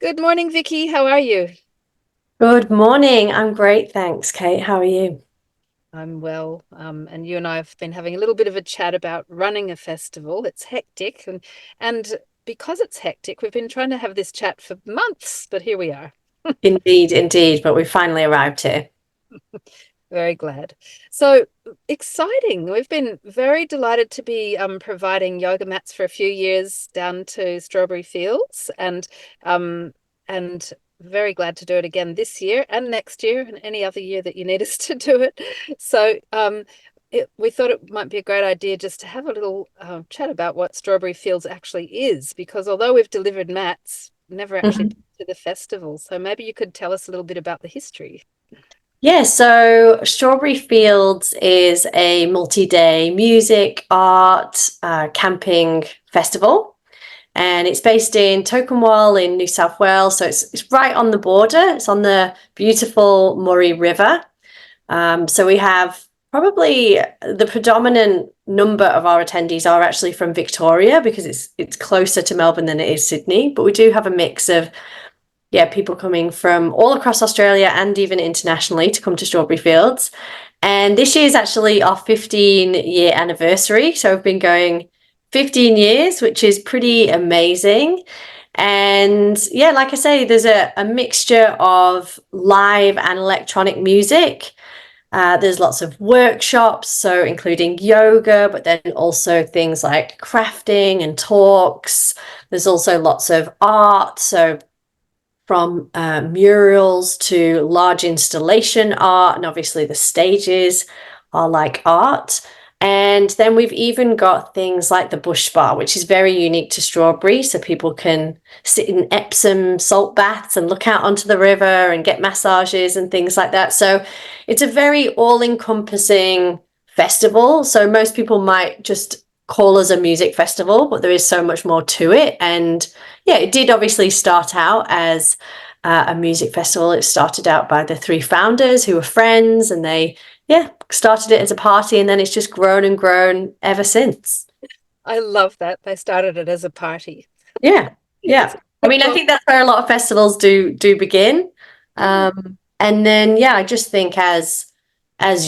Good morning, Vicky. How are you? Good morning. I'm great, thanks, Kate. How are you? I'm well. And you and I have been having a little bit of a chat about running a festival. It's hectic, and because it's hectic, we've been trying to have this chat for months, but here we are. Indeed, indeed, but we finally arrived here. Very glad. So exciting. We've been very delighted to be providing yoga mats for a few years down to Strawberry Fields um, and very glad to do it again this year and next year and any other year that you need us to do it. So we thought it might be a great idea just to have a little chat about what Strawberry Fields actually is, because although we've delivered mats, never actually Mhm. been to the festival. So maybe you could tell us a little bit about the history. Yeah, so Strawberry Fields is a multi-day music, art, camping festival, and it's based in Tocumwal in New South Wales. So it's right on the border. It's on the beautiful Murray River. So we have probably the predominant number of our attendees are actually from Victoria because it's closer to Melbourne than it is Sydney. But we do have a mix of people coming from all across Australia and even internationally to come to Strawberry Fields. And this year is actually our 15-year anniversary. So we've been going 15 years, which is pretty amazing. And yeah, like I say, there's a mixture of live and electronic music. There's lots of workshops, so including yoga, but then also things like crafting and talks. There's also lots of art, so from murals to large installation art, and obviously the stages are like art. And then we've even got things like the bush bar, which is very unique to Strawberry. So people can sit in Epsom salt baths and look out onto the river and get massages and things like that. So it's a very all-encompassing festival. So most people might just call us a music festival, but there is so much more to it. And yeah, it did obviously start out as a music festival. It started out by the three founders who were friends, and they, yeah, started it as a party, and then it's just grown and grown ever since. I love that. They started it as a party. Yeah, It's yeah. I mean, I well, think that's where a lot of festivals do begin. And then yeah, I just think as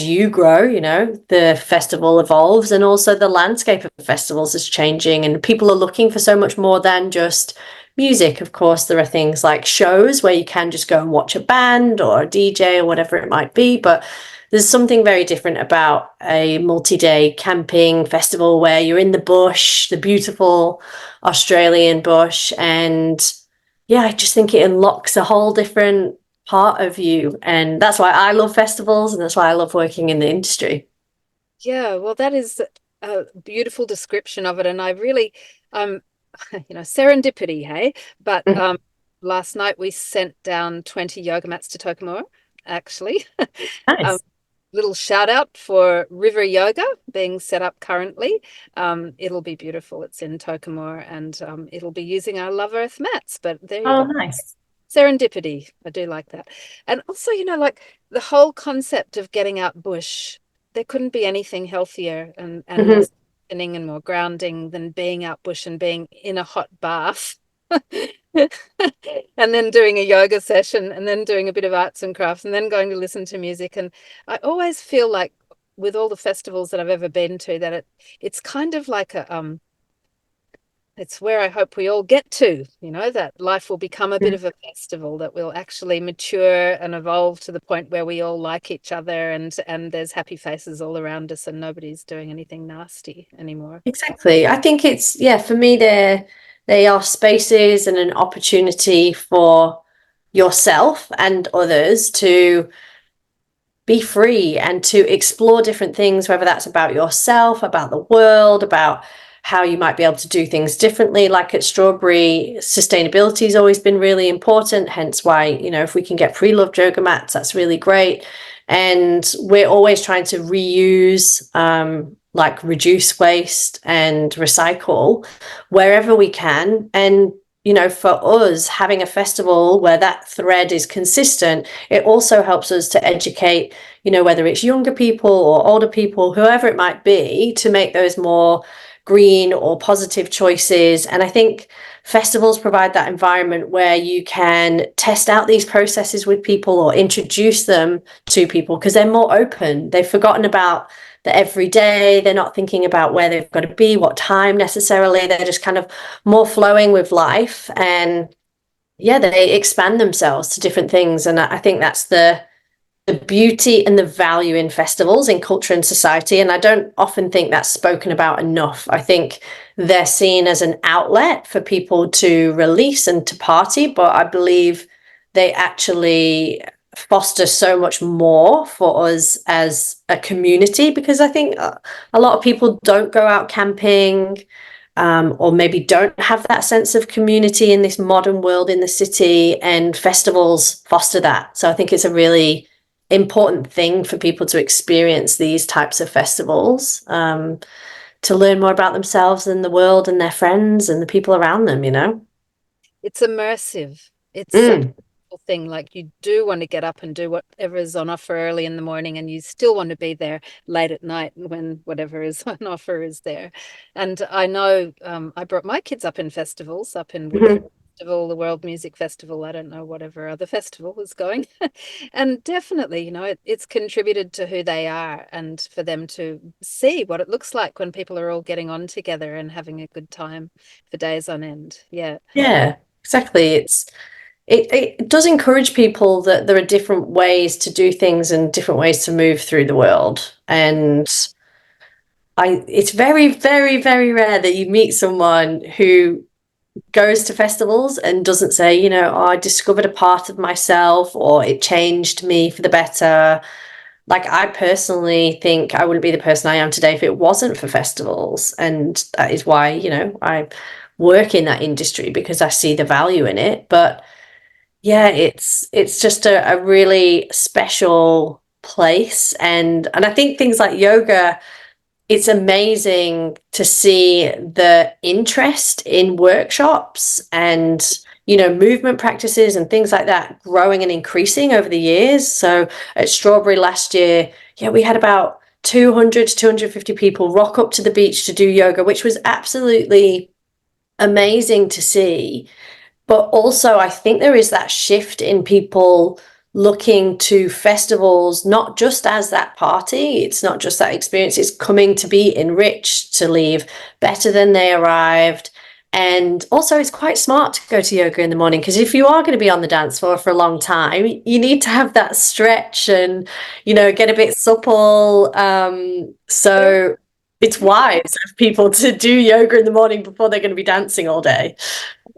you grow, the festival evolves, and also the landscape of festivals is changing, and people are looking for so much more than just music. Of course, there are things like shows where you can just go and watch a band or a DJ or whatever it might be, but there's something very different about a multi-day camping festival where you're in the bush, the beautiful Australian bush, and yeah, I just think it unlocks a whole different part of you. And that's why I love festivals, and that's why I love working in the industry. yeah, well, that is a beautiful description of it. And I really, um, serendipity, hey? But Mhm. last night we sent down 20 yoga mats to Tokimau, actually. Um, Nice. little shout out for River Yoga being set up currently. It'll be beautiful. It's in Tokimau and it'll be using our LovEarth mats. But there you Oh, go. nice. Serendipity. I do like that. And also, like the whole concept of getting out bush, there couldn't be anything healthier and more Mhm. soothing and more grounding than being out bush and being in a hot bath. And then doing a yoga session and then doing a bit of arts and crafts and then going to listen to music. And I always feel like with all the festivals that I've ever been to that it's kind of like a it's where I hope we all get to, that life will become a bit of a festival, that we'll actually mature and evolve to the point where we all like each other and there's happy faces all around us and nobody's doing anything nasty anymore. Exactly. I think it's, yeah, for me, they are spaces and an opportunity for yourself and others to be free and to explore different things, whether that's about yourself, about the world, about how you might be able to do things differently. Like at Strawberry, sustainability has always been really important, hence why, if we can get pre-loved yoga mats, that's really great. And we're always trying to reuse, like reduce waste and recycle wherever we can. And for us, having a festival where that thread is consistent, it also helps us to educate, whether it's younger people or older people, whoever it might be, to make those more green or positive choices. And I think festivals provide that environment where you can test out these processes with people or introduce them to people because they're more open. They've forgotten about the everyday. They're not thinking about where they've got to be, what time necessarily. They're just kind of more flowing with life. And yeah, they expand themselves to different things. And I think that's the beauty and the value in festivals in culture and society. And I don't often think that's spoken about enough. I think they're seen as an outlet for people to release and to party, but I believe they actually foster so much more for us as a community, because I think a lot of people don't go out camping, or maybe don't have that sense of community in this modern world in the city, and festivals foster that. So I think it's a really important thing for people to experience these types of festivals, to learn more about themselves and the world and their friends and the people around them, you know? It's immersive. It's such Mm. a cool thing. Like you do want to get up and do whatever is on offer early in the morning, and you still want to be there late at night when whatever is on offer is there. And I know I brought my kids up in festivals, up in Woodford Mhm. Festival, the World Music Festival, I don't know, whatever other festival was going. And definitely, it's contributed to who they are and for them to see what it looks like when people are all getting on together and having a good time for days on end. Yeah. Yeah, exactly. It does encourage people that there are different ways to do things and different ways to move through the world. And it's very, very, very rare that you meet someone who goes to festivals and doesn't say, oh, I discovered a part of myself or it changed me for the better. Like, I personally think I wouldn't be the person I am today if it wasn't for festivals. And that is why, I work in that industry, because I see the value in it. But yeah, it's just a really special place. And I think things like yoga, it's amazing to see the interest in workshops and movement practices and things like that growing and increasing over the years. So at Strawberry last year, yeah, we had about 200 to 250 people rock up to the beach to do yoga, which was absolutely amazing to see. But also, I think there is that shift in people looking to festivals not just as that party, it's not just that experience, it's coming to be enriched, to leave better than they arrived. And also, it's quite smart to go to yoga in the morning, because if you are going to be on the dance floor for a long time, you need to have that stretch and, get a bit supple. So it's wise of people to do yoga in the morning before they're going to be dancing all day.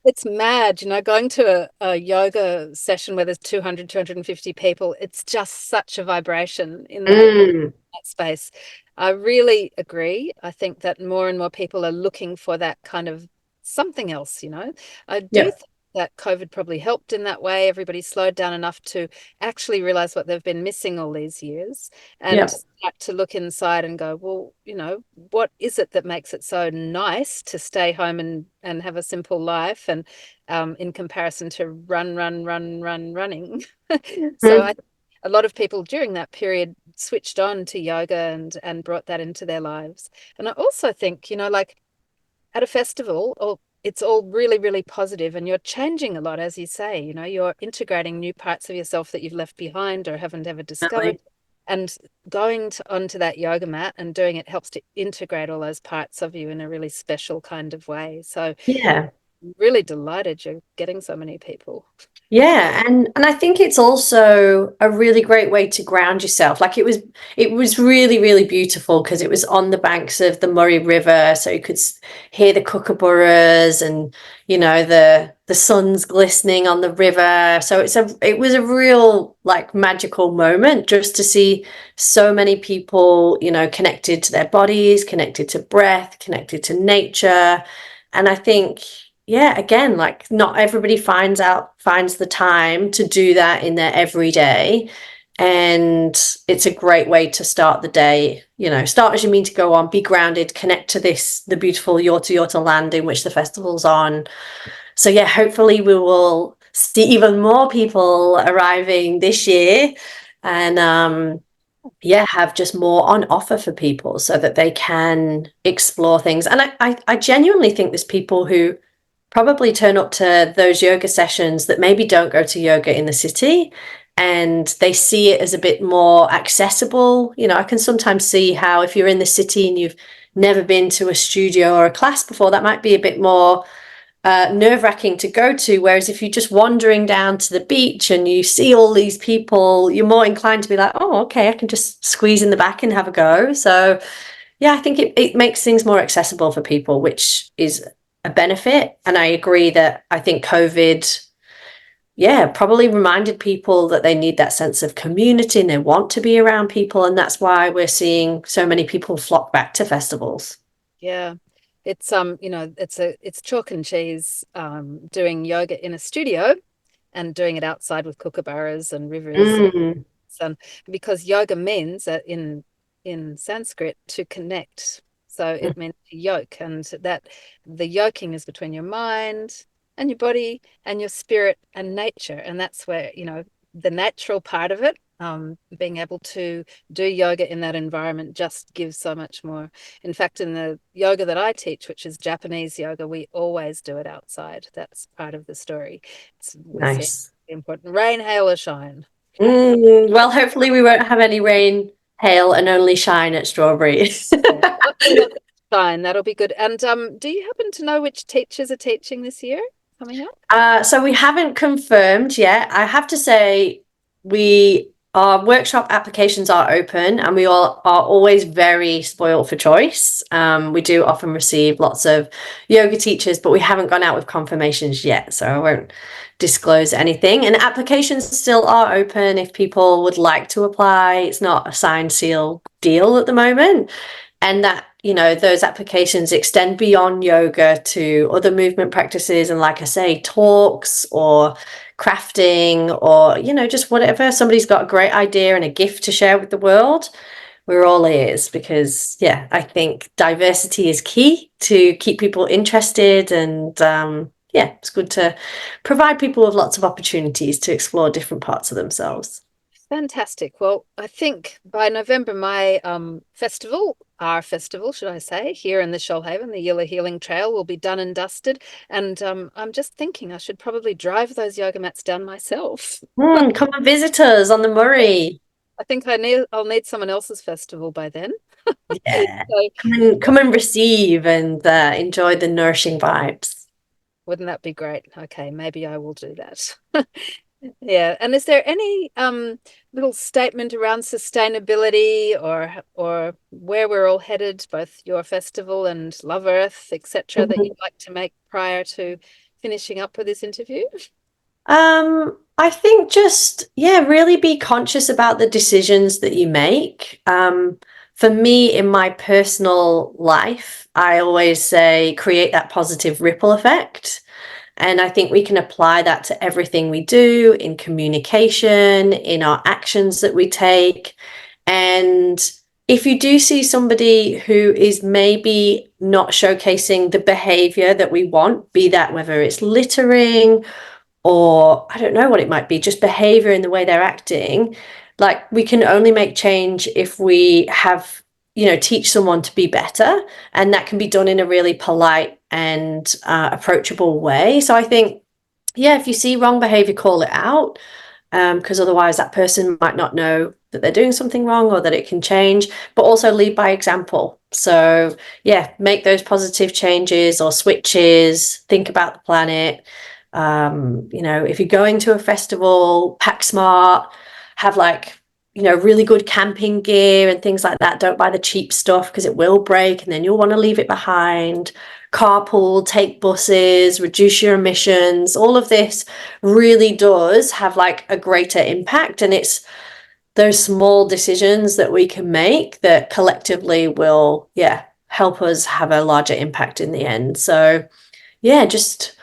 It's mad, going to a yoga session where there's 200, 250 people. It's just such a vibration in Mm. that space. I really agree. I think that more and more people are looking for that kind of something else. I do Yeah. think that COVID probably helped in that way. Everybody slowed down enough to actually realize what they've been missing all these years and Yeah. start to look inside and go, well, what is it that makes it so nice to stay home and have a simple life and in comparison to running. So Mm. I a lot of people during that period switched on to yoga and brought that into their lives. And I also think, like at a festival, or it's all really, really positive and you're changing a lot, as you say, you're integrating new parts of yourself that you've left behind or haven't ever discovered. Definitely. And going onto that yoga mat and doing it helps to integrate all those parts of you in a really special kind of way. So Yeah. really delighted you're getting so many people. Yeah, and I think it's also a really great way to ground yourself. Like, it was really, really beautiful because it was on the banks of the Murray River, so you could hear the kookaburras and the sun's glistening on the river. So it was a real, like, magical moment just to see so many people, connected to their bodies, connected to breath, connected to nature. And I think, yeah, again, like, not everybody finds the time to do that in their everyday. And it's a great way to start the day. Start as you mean to go on, be grounded, connect to the beautiful Yorta Yorta land in which the festival's on. So yeah, hopefully we will see even more people arriving this year. And yeah, have just more on offer for people so that they can explore things. And I genuinely think there's people who probably turn up to those yoga sessions that maybe don't go to yoga in the city, and they see it as a bit more accessible. You know, I can sometimes see how if you're in the city and you've never been to a studio or a class before, that might be a bit more nerve-wracking to go to. Whereas if you're just wandering down to the beach and you see all these people, you're more inclined to be like, oh, okay, I can just squeeze in the back and have a go. So yeah, I think it makes things more accessible for people, which is a benefit. And I agree that I think COVID, yeah, probably reminded people that they need that sense of community and they want to be around people. And that's why we're seeing so many people flock back to festivals. Yeah. It's it's chalk and cheese doing yoga in a studio and doing it outside with kookaburras and rivers Mm. and because yoga means that in Sanskrit to connect. So it means to yoke, and that the yoking is between your mind and your body and your spirit and nature. And that's where, the natural part of it, being able to do yoga in that environment just gives so much more. In fact, in the yoga that I teach, which is Japanese yoga, we always do it outside. That's part of the story. We say Nice. important rain, hail, or shine. Well, hopefully we won't have any rain, hail, and only shine at Strawberry. Yeah, hopefully not shine. That'll be good. And do you happen to know which teachers are teaching this year coming up? So we haven't confirmed yet. I have to say, we our workshop applications are open, and we all are always very spoiled for choice. We do often receive lots of yoga teachers, but we haven't gone out with confirmations yet, so I won't disclose anything. And applications still are open if people would like to apply. It's not a signed seal deal at the moment, and that those applications extend beyond yoga to other movement practices, and like I say, talks or crafting, or just whatever. Somebody's got a great idea and a gift to share with the world, we're all ears, because yeah, I think diversity is key to keep people interested. And yeah, it's good to provide people with lots of opportunities to explore different parts of themselves. Fantastic. Well, I think by November, my our festival, should I say, here in the Shoalhaven, the Yilla Healing Trail, will be done and dusted. And I'm just thinking I should probably drive those yoga mats down myself. Come and visit us on the Murray. I think I'll need someone else's festival by then. Yeah. So Come and receive and enjoy the nourishing vibes. wouldn't that be great? Okay, maybe I will do that. Yeah. And is there any little statement around sustainability or where we're all headed, both your festival and LovEarth, etc., that you'd like to make prior to finishing up with this interview? I think just, yeah, really be conscious about the decisions that you make. For me, in my personal life, I always say create that positive ripple effect. And I think we can apply that to everything we do in communication, in our actions that we take. And if you do see somebody who is maybe not showcasing the behavior that we want, be that whether it's littering or I don't know what it might be, just behavior in the way they're acting, like we can only make change if we have, teach someone to be better. And that can be done in a really polite and approachable way. So I think, yeah, if you see wrong behavior, call it out, because otherwise that person might not know that they're doing something wrong or that it can change, but also lead by example. So yeah, make those positive changes or switches, think about the planet. If you're going to a festival, pack smart, have like, really good camping gear and things like that. Don't buy the cheap stuff because it will break and then you'll want to leave it behind. Carpool, take buses, reduce your emissions. All of this really does have like a greater impact. And it's those small decisions that we can make that collectively will, yeah, help us have a larger impact in the end. So, yeah, just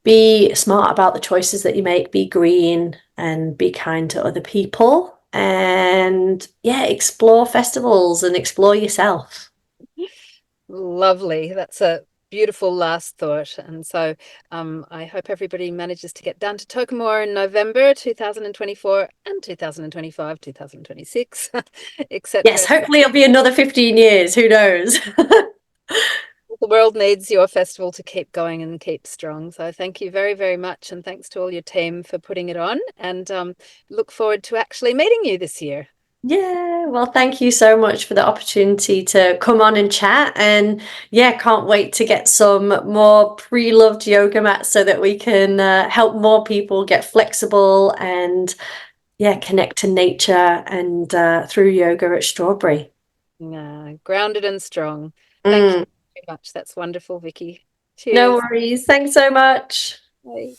be smart about the choices that you make, be green and be kind to other people. And yeah, explore festivals and explore yourself. Lovely. That's a beautiful last thought. And so I hope everybody manages to get down to Tokemore in November 2024 and 2025, 2026, Yes, etc. hopefully it'll be another 15 years. Who knows? The world needs your festival to keep going and keep strong. So thank you very, very much. And thanks to all your team for putting it on. And look forward to actually meeting you this year. Yeah, well, thank you so much for the opportunity to come on and chat. And yeah, can't wait to get some more pre-loved yoga mats so that we can help more people get flexible and yeah, connect to nature and through yoga at Strawberry. Grounded and strong. Thank you Mm, very much. That's wonderful, Vicky. no Cheers. worries. Thanks so much. Bye.